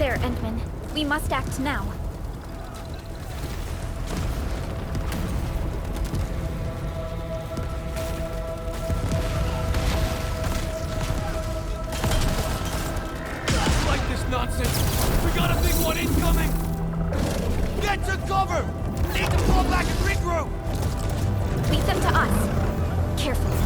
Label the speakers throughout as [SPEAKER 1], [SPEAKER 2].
[SPEAKER 1] there, Endman. We must act now.
[SPEAKER 2] I like this nonsense. We got a big one incoming. Get to cover. We need to fall back and regroup.
[SPEAKER 1] Lead them to us. Carefully.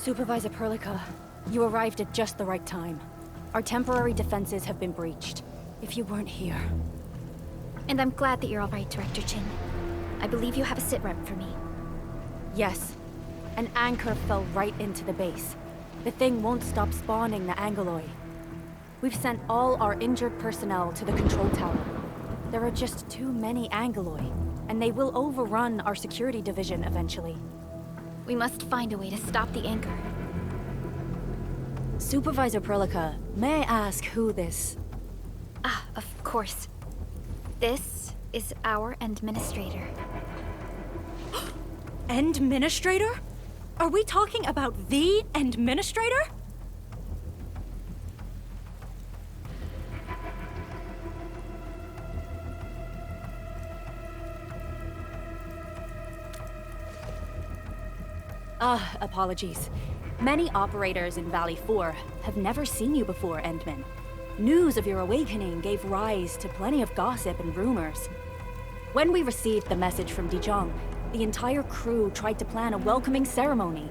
[SPEAKER 3] Supervisor Perlica, you arrived at just the right time. Our temporary defenses have been breached. If you weren't here...
[SPEAKER 1] And I'm glad that you're all right, Director Chin. I believe you have a sitrep for me.
[SPEAKER 3] Yes. An anchor fell right into the base. The thing won't stop spawning the Angoloi. We've sent all our injured personnel to the control tower. There are just too many Angoloi, and they will overrun our security division eventually.
[SPEAKER 1] We must find a way to stop the anchor.
[SPEAKER 3] Supervisor Perlica, may I ask who this...
[SPEAKER 1] Ah, of course. This is our administrator.
[SPEAKER 3] Administrator? Are we talking about the administrator? Apologies. Many operators in Valley 4 have never seen you before, Endman. News of your awakening gave rise to plenty of gossip and rumors. When we received the message from Dijon, the entire crew tried to plan a welcoming ceremony.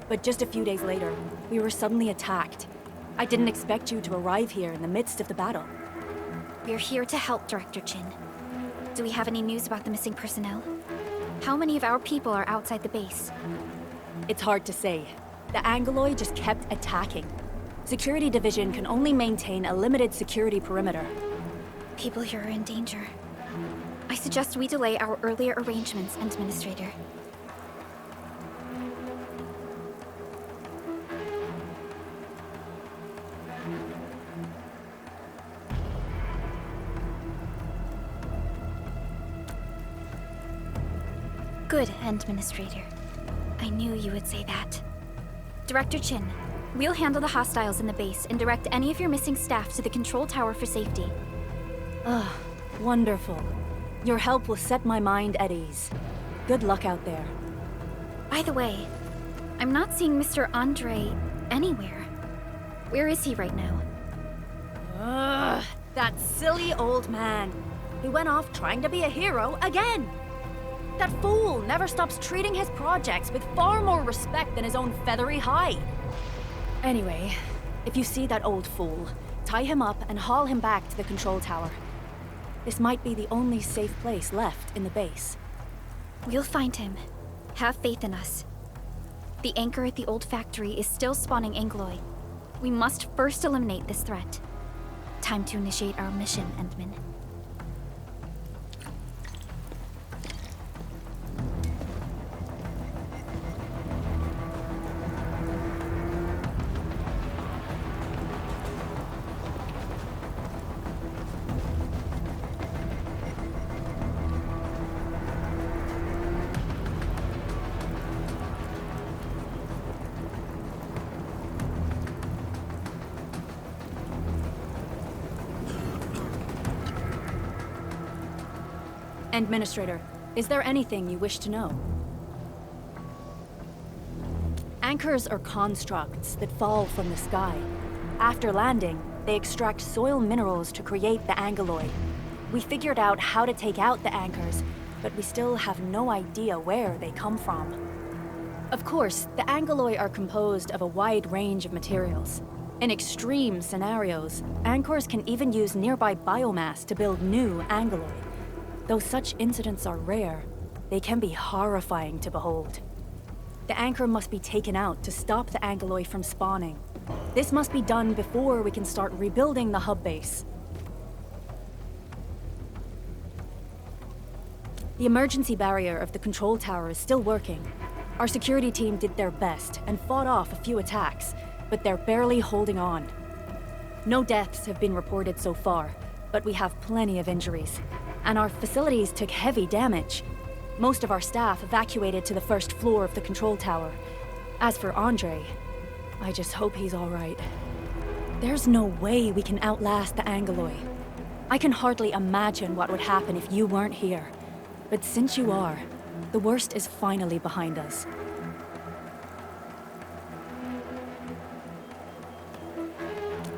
[SPEAKER 3] But just a few days later, we were suddenly attacked. I didn't expect you to arrive here in the midst of the battle.
[SPEAKER 1] We're here to help, Director Chin. Do we have any news about the missing personnel? How many of our people are outside the base?
[SPEAKER 3] It's hard to say. The Angoloi just kept attacking. Security Division can only maintain a limited security perimeter.
[SPEAKER 1] People here are in danger. I suggest we delay our earlier arrangements, Administrator. Good, Administrator. I knew you would say that. Director Chin, we'll handle the hostiles in the base and direct any of your missing staff to the control tower for safety.
[SPEAKER 3] Ah, wonderful. Your help will set my mind at ease. Good luck out there.
[SPEAKER 1] By the way, I'm not seeing Mr. Andre anywhere. Where is he right now?
[SPEAKER 3] Ugh, that silly old man. He went off trying to be a hero again. That fool never stops treating his projects with far more respect than his own feathery hide. Anyway, if you see that old fool, tie him up and haul him back to the control tower. This might be the only safe place left in the base.
[SPEAKER 1] We'll find him. Have faith in us. The anchor at the old factory is still spawning Angloy. We must first eliminate this threat. Time to initiate our mission, Endman.
[SPEAKER 3] Administrator, is there anything you wish to know? Anchors are constructs that fall from the sky. After landing, they extract soil minerals to create the angeloid. We figured out how to take out the anchors, but we still have no idea where they come from. Of course, the angeloid are composed of a wide range of materials. In extreme scenarios, anchors can even use nearby biomass to build new angeloid. Though such incidents are rare, they can be horrifying to behold. The anchor must be taken out to stop the angeloid from spawning. This must be done before we can start rebuilding the hub base. The emergency barrier of the control tower is still working. Our security team did their best and fought off a few attacks, but they're barely holding on. No deaths have been reported so far, but we have plenty of injuries. And our facilities took heavy damage. Most of our staff evacuated to the first floor of the control tower. As for Andre, I just hope he's all right. There's no way we can outlast the Angeloy. I can hardly imagine what would happen if you weren't here. But since you are, the worst is finally behind us.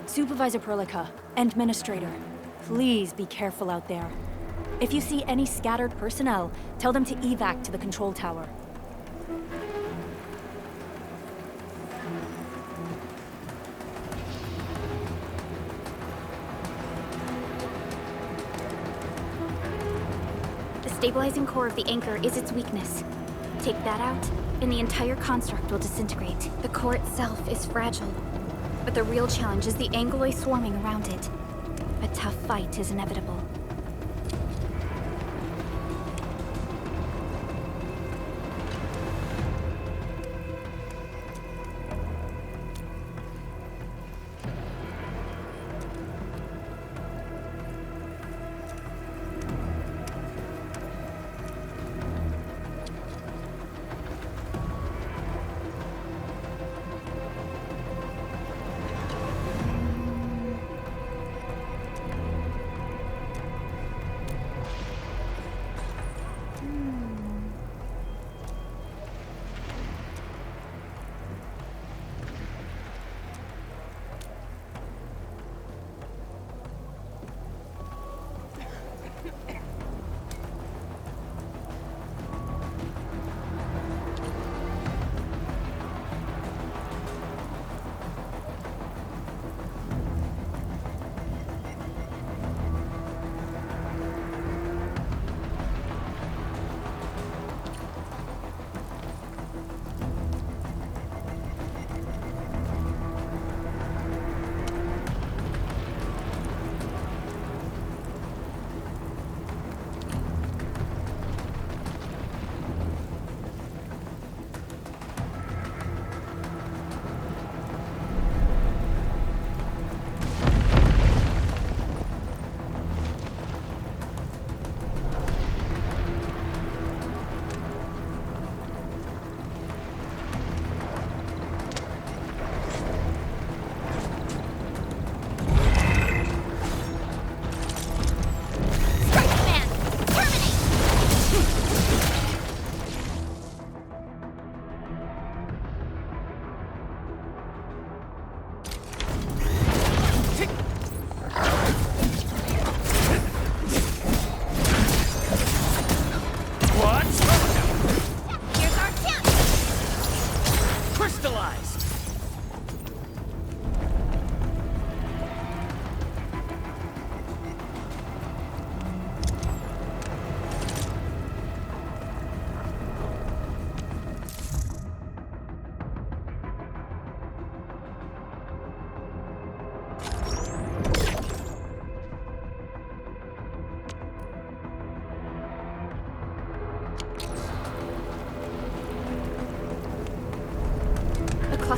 [SPEAKER 3] Supervisor Perlica, Administrator, please be careful out there. If you see any scattered personnel, tell them to evac to the control tower.
[SPEAKER 1] The stabilizing core of the anchor is its weakness. Take that out, and the entire construct will disintegrate. The core itself is fragile, but the real challenge is the Angloy swarming around it. A tough fight is inevitable.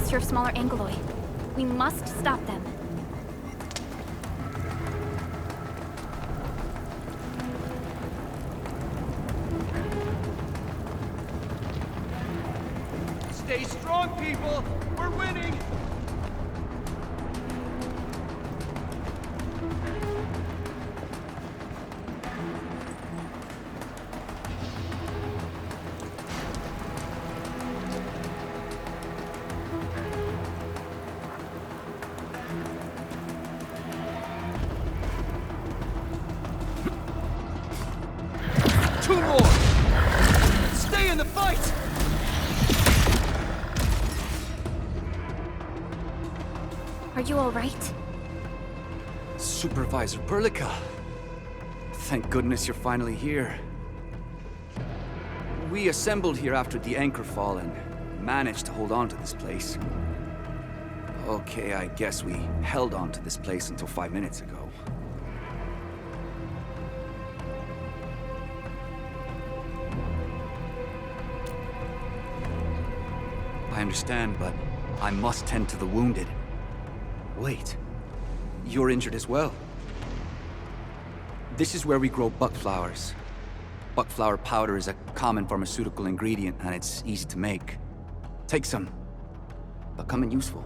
[SPEAKER 1] cluster of smaller Angoloi. We must stop them.
[SPEAKER 2] Stay strong, people! We're winning! Two more! Stay in the fight!
[SPEAKER 1] Are you all right?
[SPEAKER 4] Supervisor Perlica. Thank goodness you're finally here. We assembled here after the anchor fall and managed to hold on to this place. Okay, I guess we held on to this place until 5 minutes ago. I understand, but I must tend to the wounded. Wait, you're injured as well. This is where we grow buck flowers. Buck flower powder is a common pharmaceutical ingredient and it's easy to make. Take some. They'll come in useful.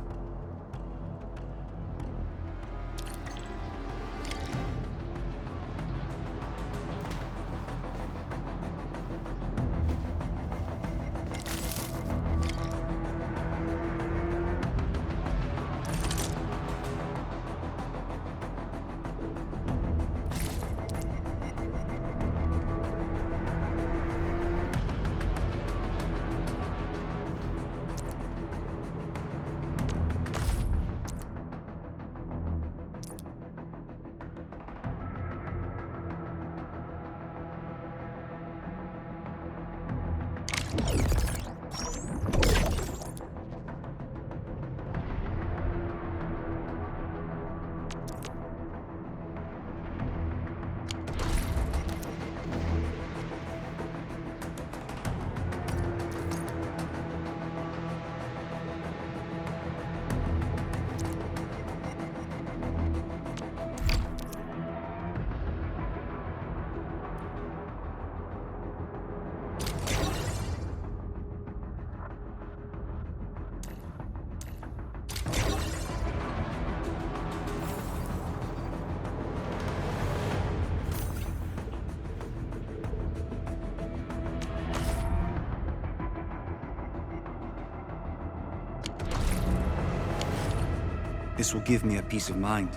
[SPEAKER 4] This will give me a peace of mind.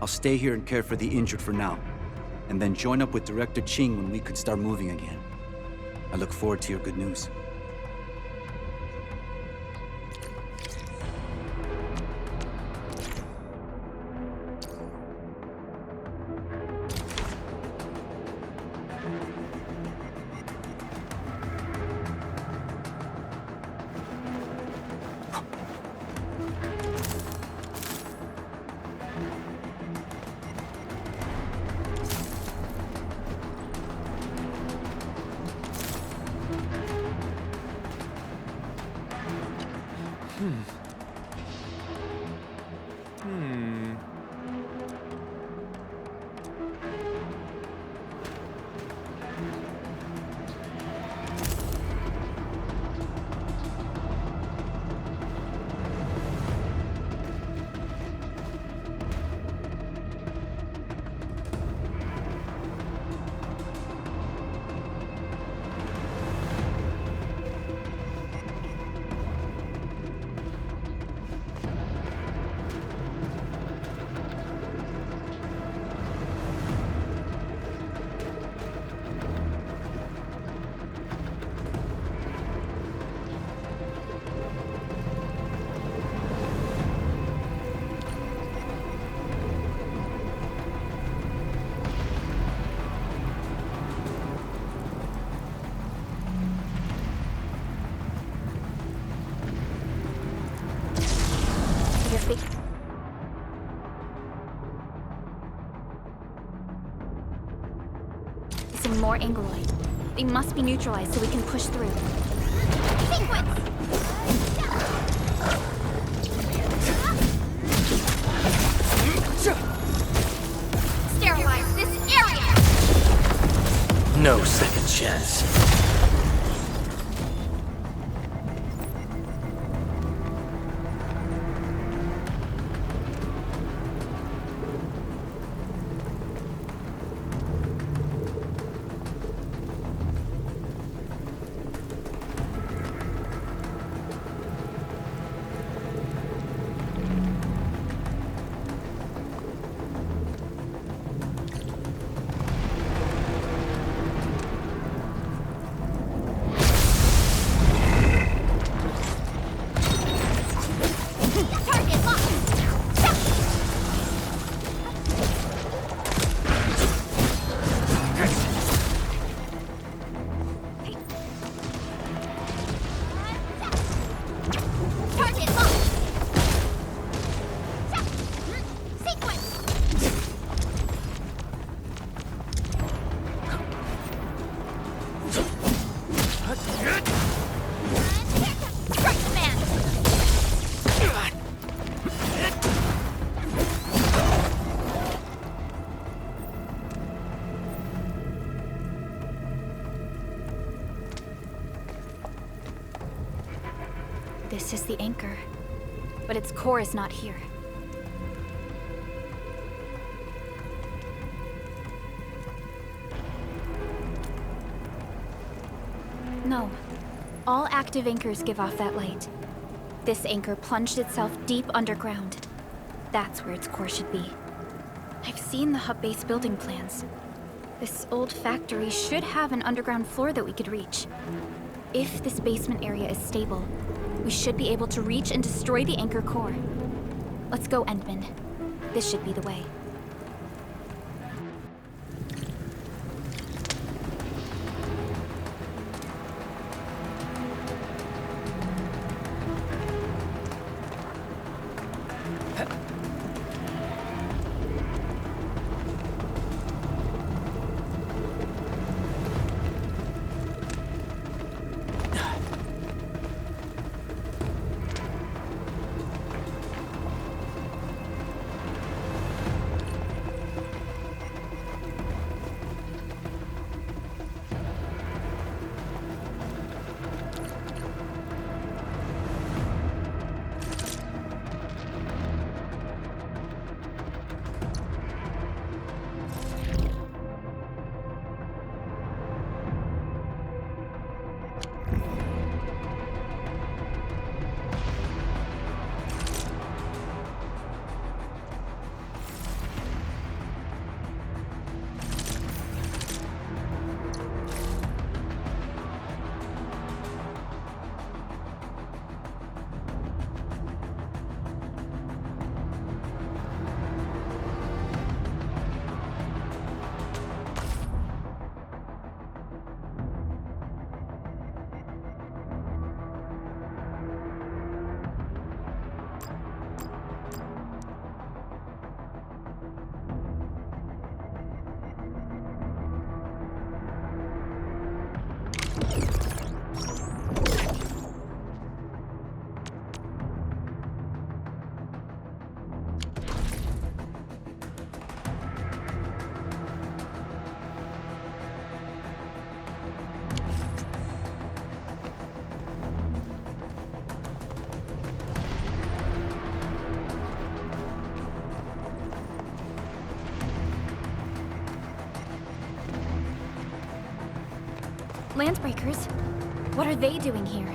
[SPEAKER 4] I'll stay here and care for the injured for now, and then join up with Director Ching when we could start moving again. I look forward to your good news.
[SPEAKER 1] Some more Angoloi. They must be neutralized so we can push through. Sequence!
[SPEAKER 5] No second chance.
[SPEAKER 1] Target locked! Target locked! Sequence! Strike command! This is the anchor, but its core is not here. No. All active anchors give off that light. This anchor plunged itself deep underground. That's where its core should be. I've seen the hub base building plans. This old factory should have an underground floor that we could reach. If this basement area is stable, we should be able to reach and destroy the anchor core. Let's go, Endman. This should be the way. Landbreakers? What are they doing here?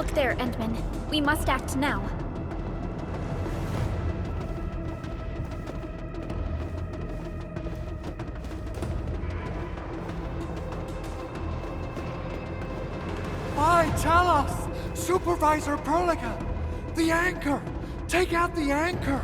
[SPEAKER 1] Look there, Endman. We must act now.
[SPEAKER 5] Why, tell us! Supervisor Perlica! The anchor! Take out the anchor!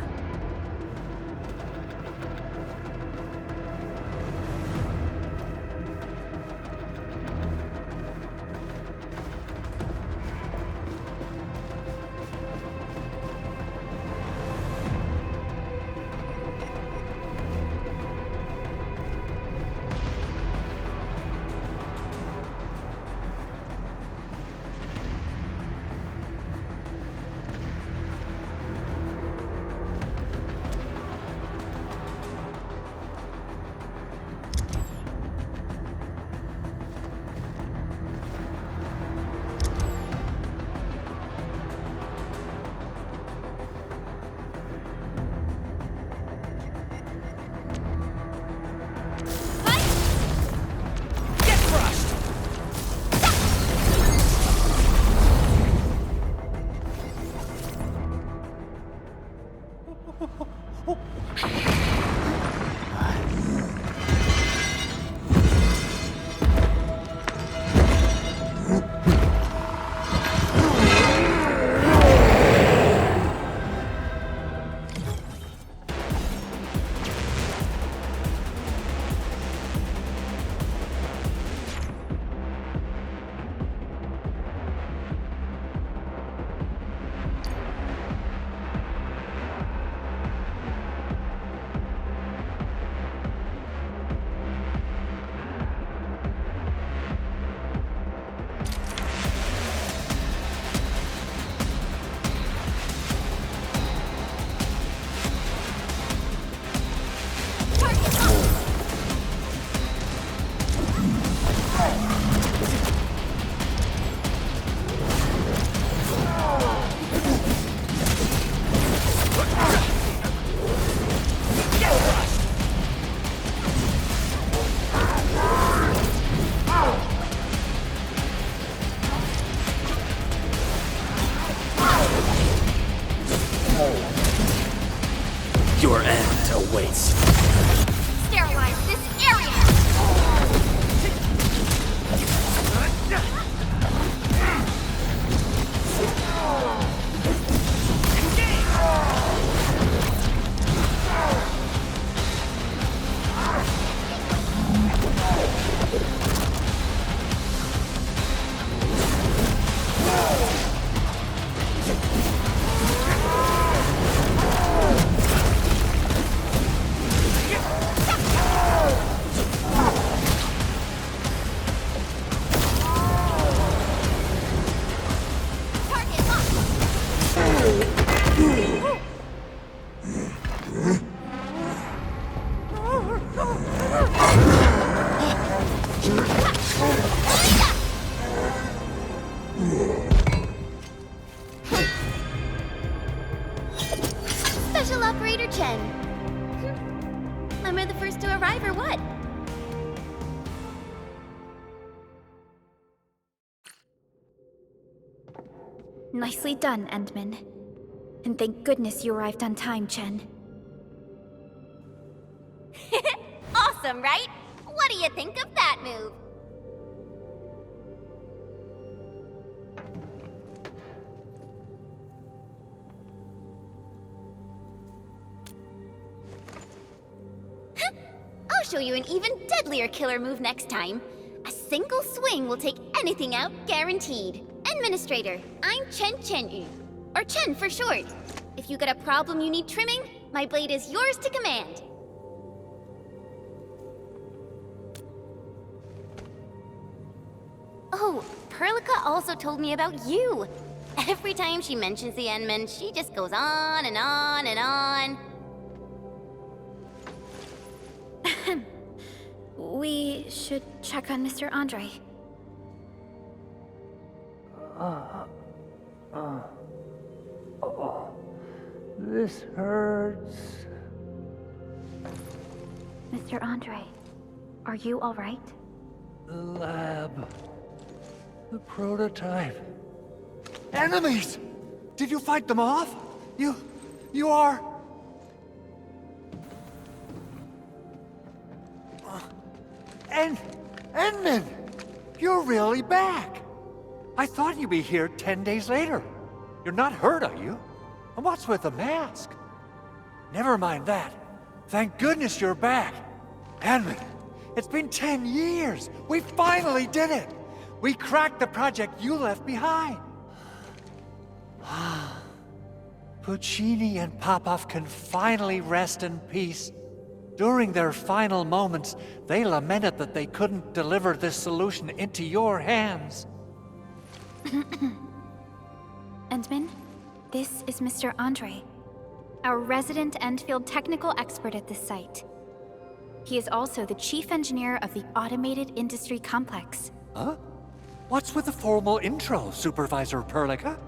[SPEAKER 6] Your end awaits.
[SPEAKER 1] Sterilize this area!
[SPEAKER 7] Special Operator Chen. Am I the first to arrive or what?
[SPEAKER 1] Nicely done, Endman. And thank goodness you arrived on time, Chen.
[SPEAKER 7] Awesome, right? What do you think of that move? I'll show you an even deadlier killer move next time. A single swing will take anything out, guaranteed. Administrator, I'm Chen Chen-yu, or Chen for short. If you got a problem you need trimming, my blade is yours to command. Oh, Perlica also told me about you. Every time she mentions the Endman, she just goes on and on and on.
[SPEAKER 1] We should check on Mr. Andre.
[SPEAKER 5] This hurts.
[SPEAKER 1] Mr. Andre, are you all right?
[SPEAKER 5] The lab. The prototype. Enemies! Did you fight them off? You are... Enman! You're really back! I thought you'd be here 10 days later. You're not hurt, are you? And what's with the mask? Never mind that. Thank goodness you're back. Enman, it's been 10 years. We finally did it. We cracked the project you left behind. Puccini and Popov can finally rest in peace. During their final moments, they lamented that they couldn't deliver this solution into your hands.
[SPEAKER 1] Endman, this is Mr. Andre, our resident Endfield technical expert at this site. He is also the chief engineer of the Automated Industry Complex.
[SPEAKER 5] Huh? What's with the formal intro, Supervisor Perlica?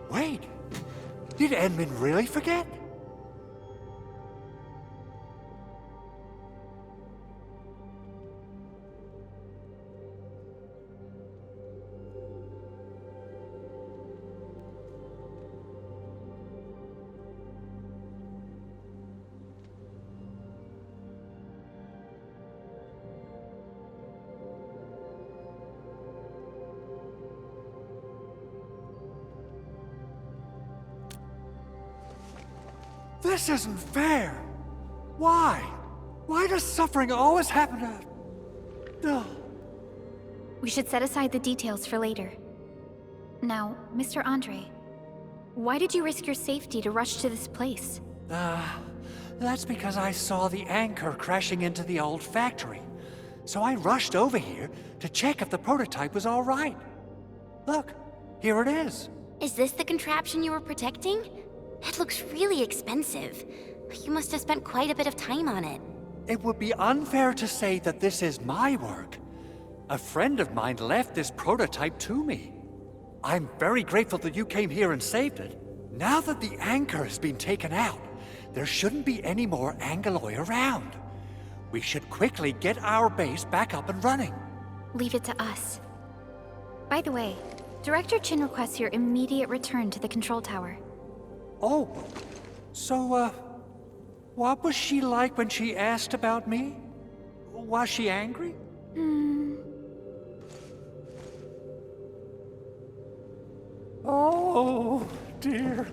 [SPEAKER 5] Wait, did Edmund really forget? This isn't fair. Why? Why does suffering always happen to... Ugh.
[SPEAKER 1] We should set aside the details for later. Now, Mr. Andre, why did you risk your safety to rush to this place?
[SPEAKER 5] That's because I saw the anchor crashing into the old factory. So I rushed over here to check if the prototype was all right. Look, here it is.
[SPEAKER 7] Is this the contraption you were protecting? It looks really expensive. You must have spent quite a bit of time on it.
[SPEAKER 5] It would be unfair to say that this is my work. A friend of mine left this prototype to me. I'm very grateful that you came here and saved it. Now that the anchor has been taken out, there shouldn't be any more Angoloi around. We should quickly get our base back up and running.
[SPEAKER 1] Leave it to us. By the way, Director Chin requests your immediate return to the control tower.
[SPEAKER 5] Oh, so, what was she like when she asked about me? Was she angry? Oh, dear.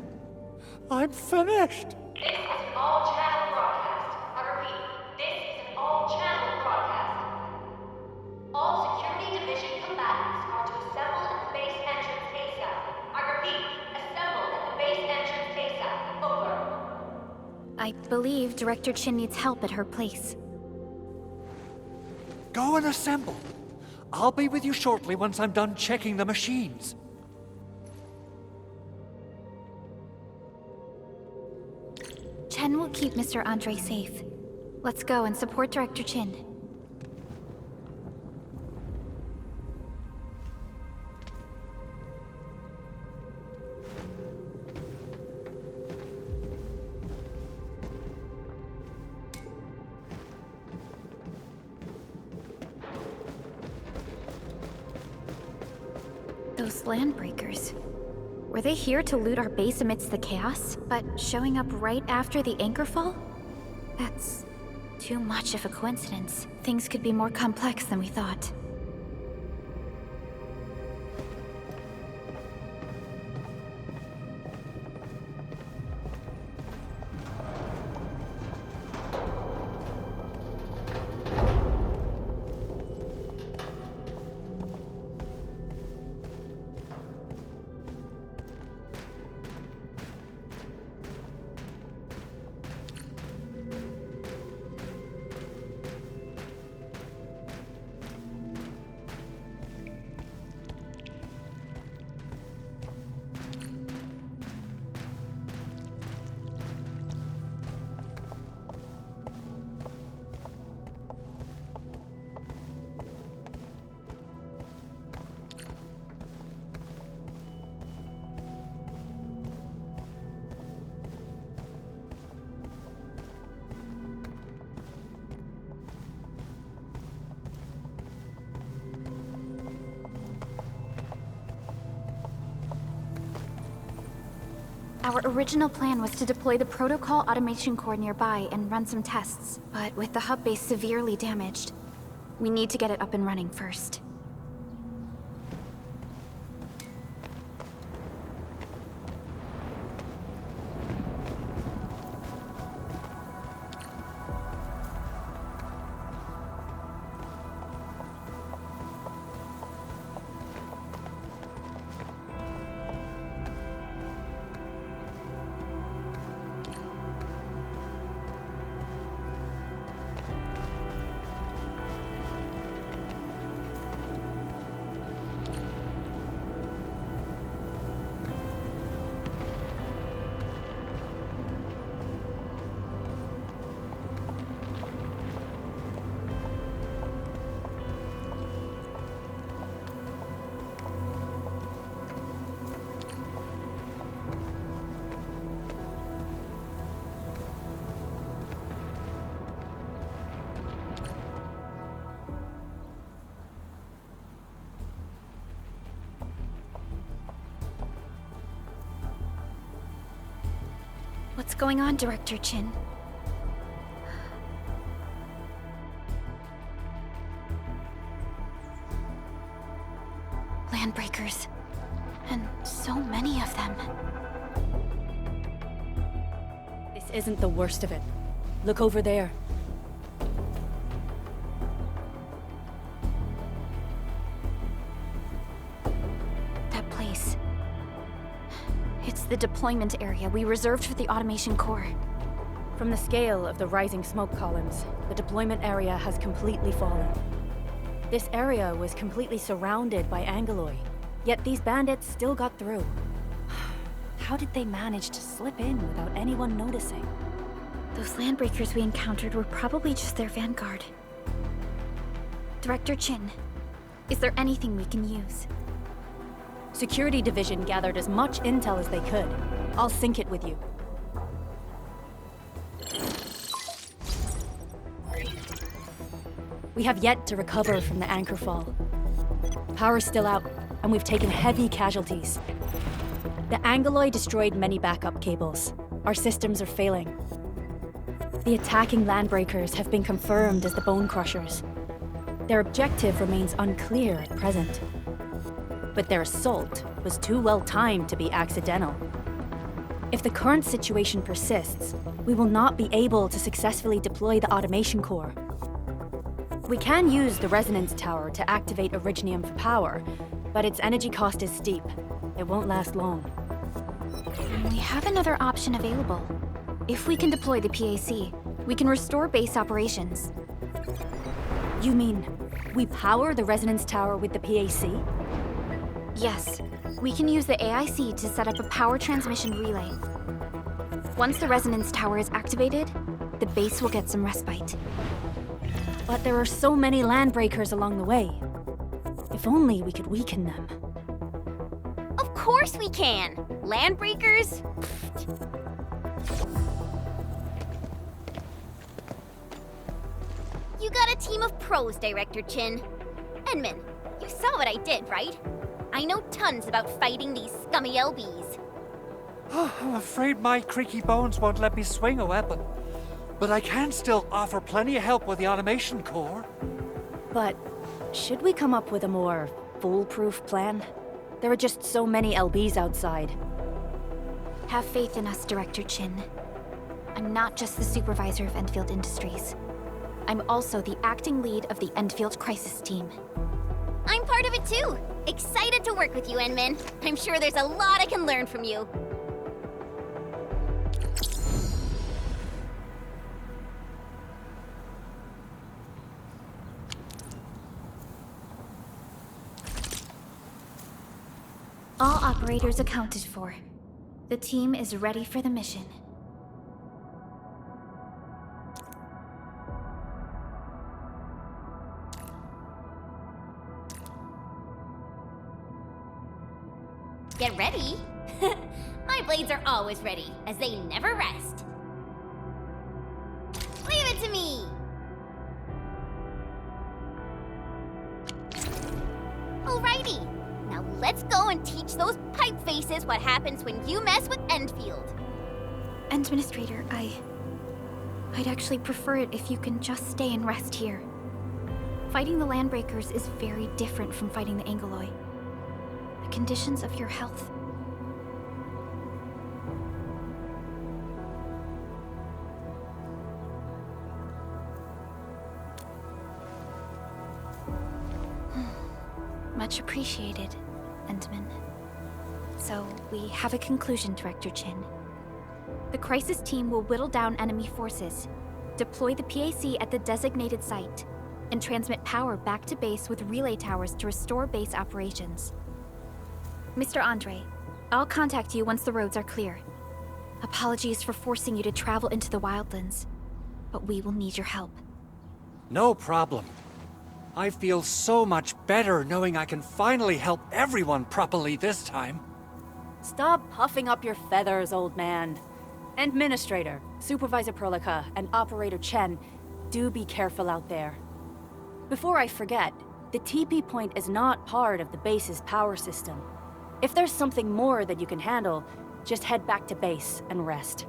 [SPEAKER 5] I'm finished.
[SPEAKER 8] This is an all-channel broadcast. I repeat, this is an all-channel broadcast. All Security Division combatants are to assemble at the base entrance ASAP. I repeat, assemble at the base entrance ASAP. Over.
[SPEAKER 1] I believe Director Chin needs help at her place.
[SPEAKER 5] Go and assemble. I'll be with you shortly once I'm done checking the machines.
[SPEAKER 1] Chen will keep Mr. Andre safe. Let's go and support Director Chin. Those landbreakers. Were they here to loot our base amidst the chaos, but showing up right after the anchor fall? That's too much of a coincidence. Things could be more complex than we thought. Our original plan was to deploy the protocol automation core nearby and run some tests, but with the hub base severely damaged, we need to get it up and running first. What's going on, Director Chin? Landbreakers. And so many of them.
[SPEAKER 3] This isn't the worst of it. Look over there.
[SPEAKER 1] That place. It's the deployment area we reserved for the automation core.
[SPEAKER 3] From the scale of the rising smoke columns, the deployment area has completely fallen. This area was completely surrounded by Angoloi, yet these bandits still got through. How did they manage to slip in without anyone noticing?
[SPEAKER 1] Those landbreakers we encountered were probably just their vanguard. Director Chin, is there anything we can use?
[SPEAKER 3] Security Division gathered as much intel as they could. I'll sync it with you. We have yet to recover from the anchor fall. Power's still out, and we've taken heavy casualties. The Angoloi destroyed many backup cables. Our systems are failing. The attacking landbreakers have been confirmed as the Bone Crushers. Their objective remains unclear at present. But their assault was too well timed to be accidental. If the current situation persists, we will not be able to successfully deploy the automation core. We can use the resonance tower to activate Originium for power, but its energy cost is steep. It won't last long.
[SPEAKER 1] We have another option available. If we can deploy the PAC, we can restore base operations.
[SPEAKER 3] You mean, we power the resonance tower with the PAC?
[SPEAKER 1] Yes, we can use the AIC to set up a power transmission relay. Once the resonance tower is activated, the base will get some respite.
[SPEAKER 3] But there are so many landbreakers along the way. If only we could weaken them.
[SPEAKER 7] Of course we can! Landbreakers? You got a team of pros, Director Chin. Enman, you saw what I did, right? I know tons about fighting these scummy LBs.
[SPEAKER 5] I'm afraid my creaky bones won't let me swing a weapon. But I can still offer plenty of help with the automation core.
[SPEAKER 3] But should we come up with a more foolproof plan? There are just so many LBs outside.
[SPEAKER 1] Have faith in us, Director Chin. I'm not just the supervisor of Enfield Industries. I'm also the acting lead of the Enfield Crisis Team.
[SPEAKER 7] I'm part of it too. Excited to work with you, Enman. I'm sure there's a lot I can learn from you.
[SPEAKER 1] All operators accounted for. The team is ready for the mission.
[SPEAKER 7] Get ready? My blades are always ready, as they never rest. Leave it to me! Alrighty, now let's go and teach those pipe faces what happens when you mess with Enfield.
[SPEAKER 1] Administrator, I'd actually prefer it if you can just stay and rest here. Fighting the Landbreakers is very different from fighting the Angoloi. The conditions of your health. Much appreciated, Endman. So, we have a conclusion, Director Chin. The crisis team will whittle down enemy forces, deploy the PAC at the designated site, and transmit power back to base with relay towers to restore base operations. Mr. Andre, I'll contact you once the roads are clear. Apologies for forcing you to travel into the wildlands, but we will need your help.
[SPEAKER 5] No problem. I feel so much better knowing I can finally help everyone properly this time.
[SPEAKER 3] Stop puffing up your feathers, old man. Administrator, Supervisor Perlica, and Operator Chen, do be careful out there. Before I forget, the TP point is not part of the base's power system. If there's something more that you can handle, just head back to base and rest.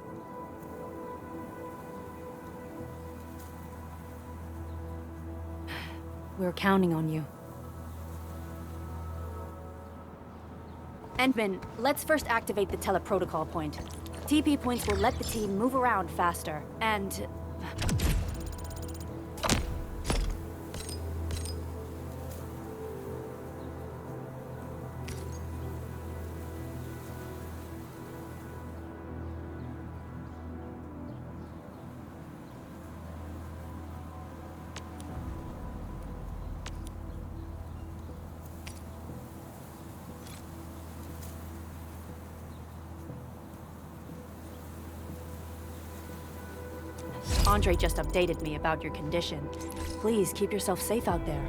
[SPEAKER 3] We're counting on you. Endman, let's first activate the teleprotocol point. TP points will let the team move around faster, and... Andre just updated me about your condition. Please keep yourself safe out there.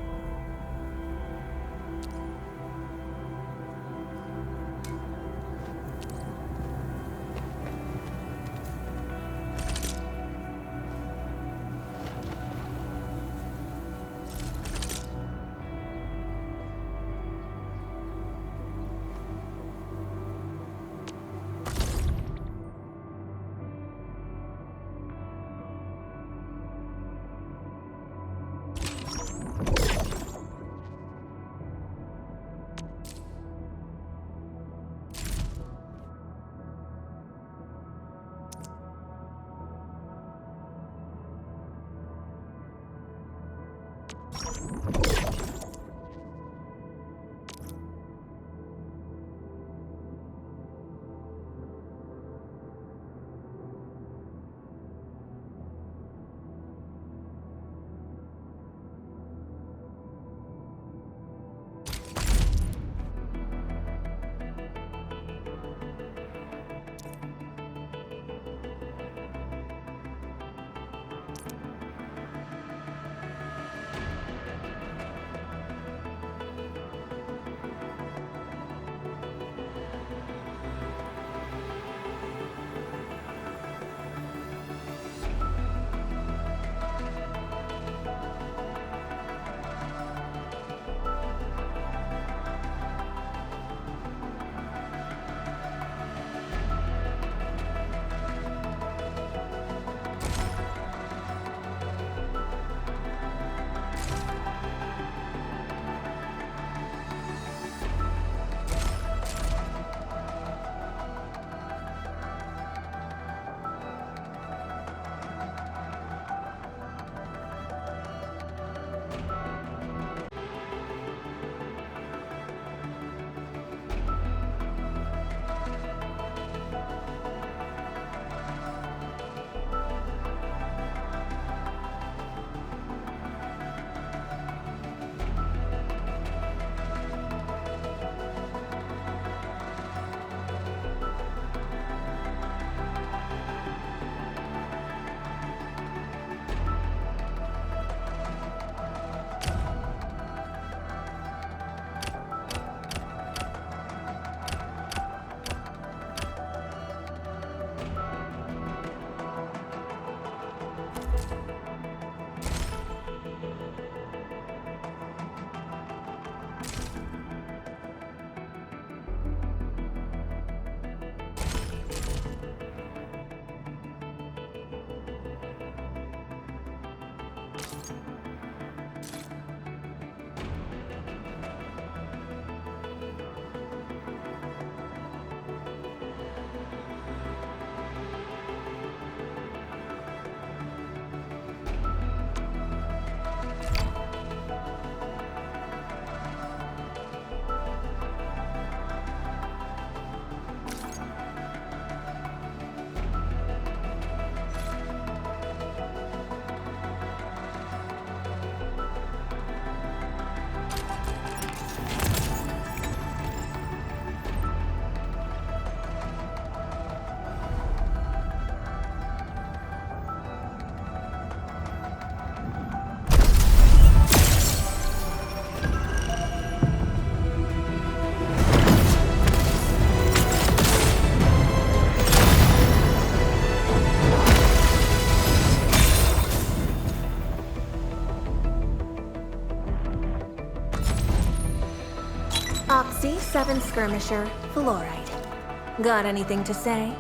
[SPEAKER 9] Oxy 7 Skirmisher, Fluorite. Got anything to say?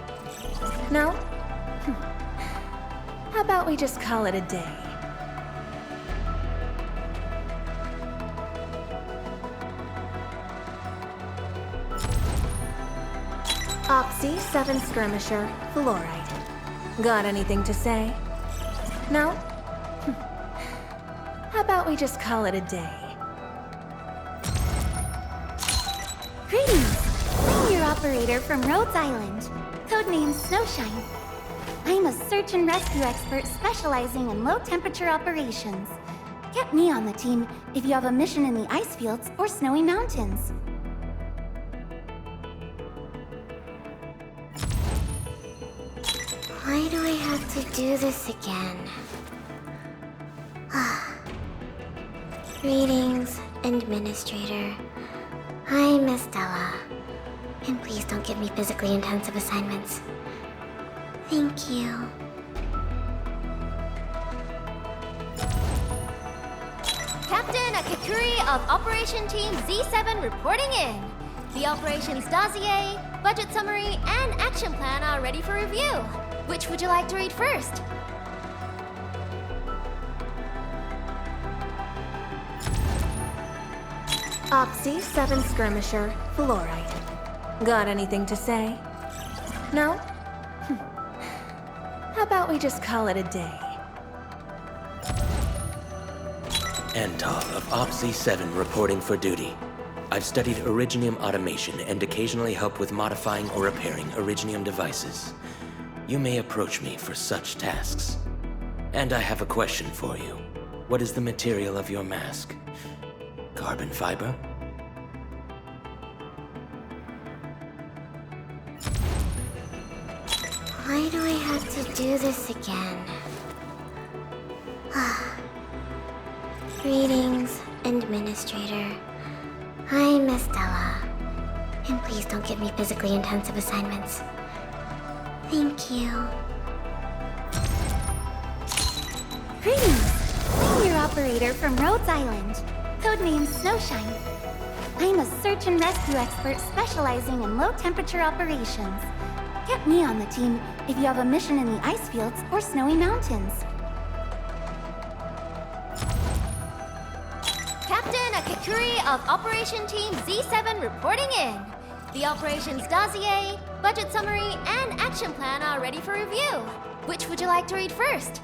[SPEAKER 9] No? How about we just call it a day? Oxy 7 Skirmisher, Fluorite. Got anything to say? No? How about we just call it a day?
[SPEAKER 7] Greetings! I'm your operator from Rhodes Island. Codename Snowshine. I'm a search and rescue expert specializing in low-temperature operations. Get me on the team if you have a mission in the ice fields or snowy mountains.
[SPEAKER 10] Why do I have to do this again? Greetings, Administrator. I'm Estella. And please don't give me physically intensive assignments. Thank you.
[SPEAKER 7] Captain Akakuri of Operation Team Z7 reporting in. The operations dossier, budget summary, and action plan are ready for review. Which would you like to read first?
[SPEAKER 9] Oxy 7 Skirmisher, Fluorite. Got anything to say? No? How about we just call it a day?
[SPEAKER 6] Antal of Opsy 7 reporting for duty. I've studied Originium automation and occasionally help with modifying or repairing Originium devices. You may approach me for such tasks. And I have a question for you. What is the material of your mask? Carbon fiber?
[SPEAKER 10] Why do I have to do this again? Greetings, Administrator. I'm Estella. And please don't give me physically intensive assignments. Thank you.
[SPEAKER 7] Greetings! I'm your operator from Rhodes Island. Codename Snowshine. I'm a search and rescue expert specializing in low-temperature operations. Get me on the team if you have a mission in the ice fields or snowy mountains. Captain Akakuri of Operation Team Z7 reporting in. The operations dossier, budget summary, and action plan are ready for review. Which would you like to read first?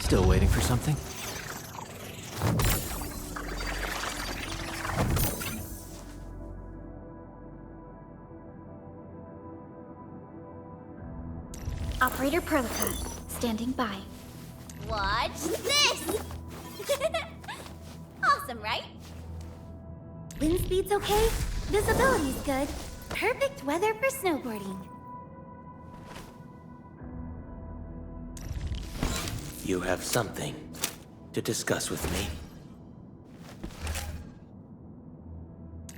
[SPEAKER 11] Still waiting for something?
[SPEAKER 1] Operator Perlica, standing by.
[SPEAKER 7] Watch this! Awesome, right?
[SPEAKER 1] Wind speed's okay? Visibility's good. Perfect weather for snowboarding.
[SPEAKER 6] You have something to discuss with me.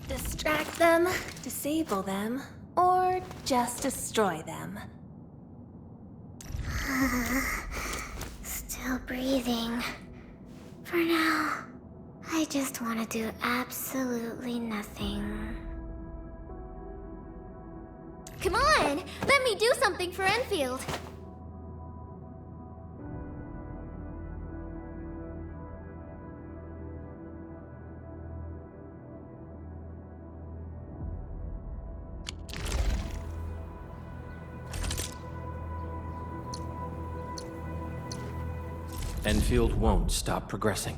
[SPEAKER 9] Distract them, disable them, or just destroy them.
[SPEAKER 10] Still breathing. For now, I just want to do absolutely nothing.
[SPEAKER 7] Come on! Let me do something for Enfield!
[SPEAKER 11] Enfield won't stop progressing.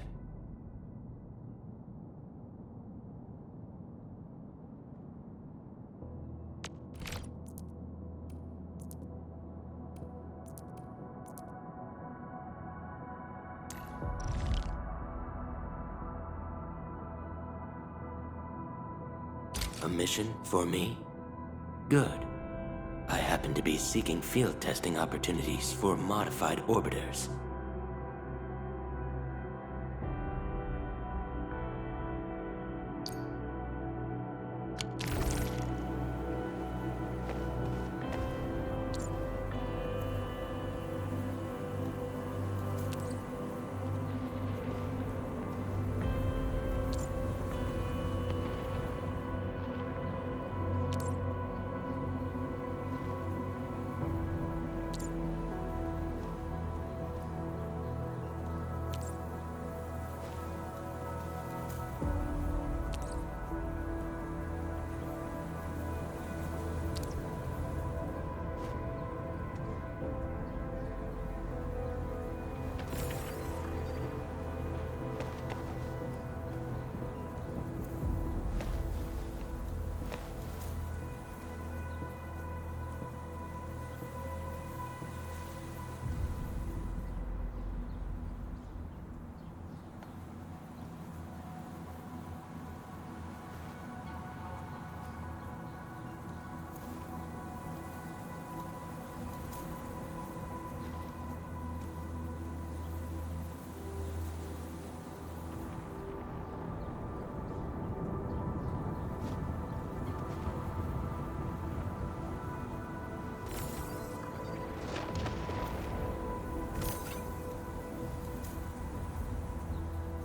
[SPEAKER 6] A mission for me? Good. I happen to be seeking field testing opportunities for modified orbiters.